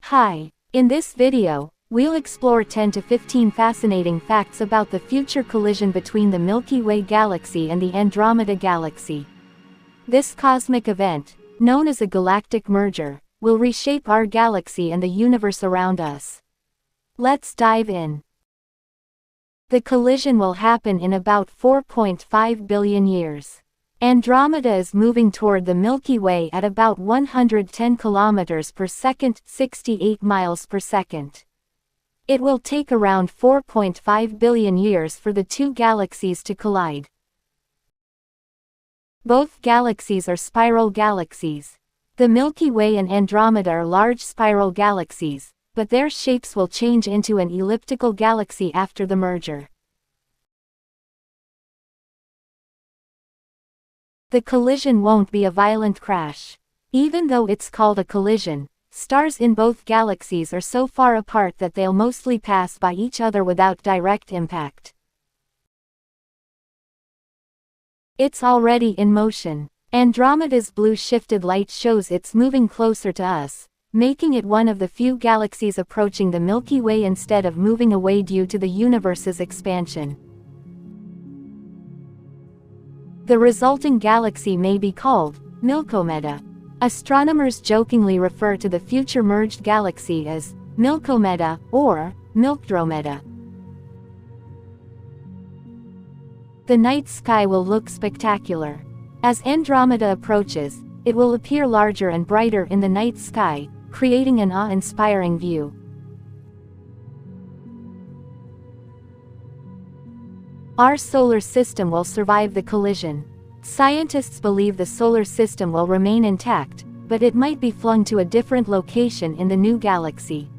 Hi, in this video, we'll explore 10 to 15 fascinating facts about the future collision between the Milky Way galaxy and the Andromeda galaxy. This cosmic event, known as a galactic merger, will reshape our galaxy and the universe around us. Let's dive in. The collision will happen in about 4.5 billion years. Andromeda is moving toward the Milky Way at about 110 kilometers per second, 68 miles per second. It will take around 4.5 billion years for the two galaxies to collide. Both galaxies are spiral galaxies. The Milky Way and Andromeda are large spiral galaxies, but their shapes will change into an elliptical galaxy after the merger. The collision won't be a violent crash. Even though it's called a collision, stars in both galaxies are so far apart that they'll mostly pass by each other without direct impact. It's already in motion. Andromeda's blue shifted light shows it's moving closer to us, making it one of the few galaxies approaching the Milky Way instead of moving away due to the universe's expansion. The resulting galaxy may be called Milky-Way-Andromeda. Astronomers jokingly refer to the future merged galaxy as Milky-Way-Andromeda or Milky-Way-Andromeda. The night sky will look spectacular. As Andromeda approaches, it will appear larger and brighter in the night sky, creating an awe-inspiring view. Our solar system will survive the collision. Scientists believe the solar system will remain intact, but it might be flung to a different location in the new galaxy.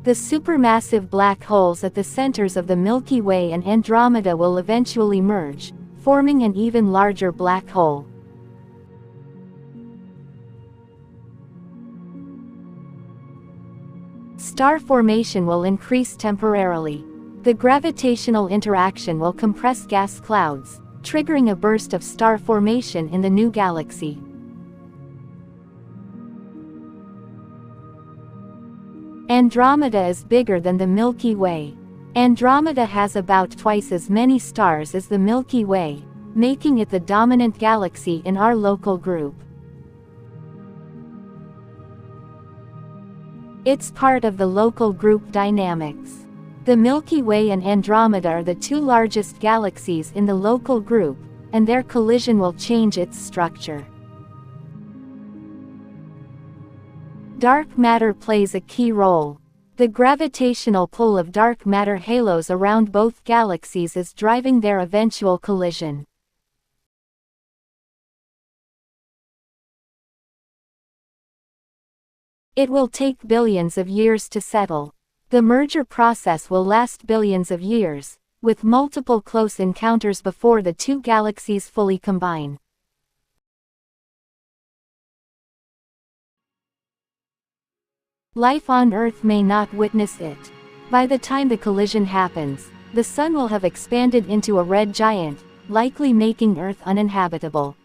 The supermassive black holes at the centers of the Milky Way and Andromeda will eventually merge, forming an even larger black hole. Star formation will increase temporarily. The gravitational interaction will compress gas clouds, triggering a burst of star formation in the new galaxy. Andromeda is bigger than the Milky Way. Andromeda has about twice as many stars as the Milky Way, making it the dominant galaxy in our local group. It's part of the local group dynamics. The Milky Way and Andromeda are the two largest galaxies in the local group, and their collision will change its structure. Dark matter plays a key role. The gravitational pull of dark matter halos around both galaxies is driving their eventual collision. It will take billions of years to settle. The merger process will last billions of years, with multiple close encounters before the two galaxies fully combine. Life on Earth may not witness it. By the time the collision happens, the Sun will have expanded into a red giant, likely making Earth uninhabitable.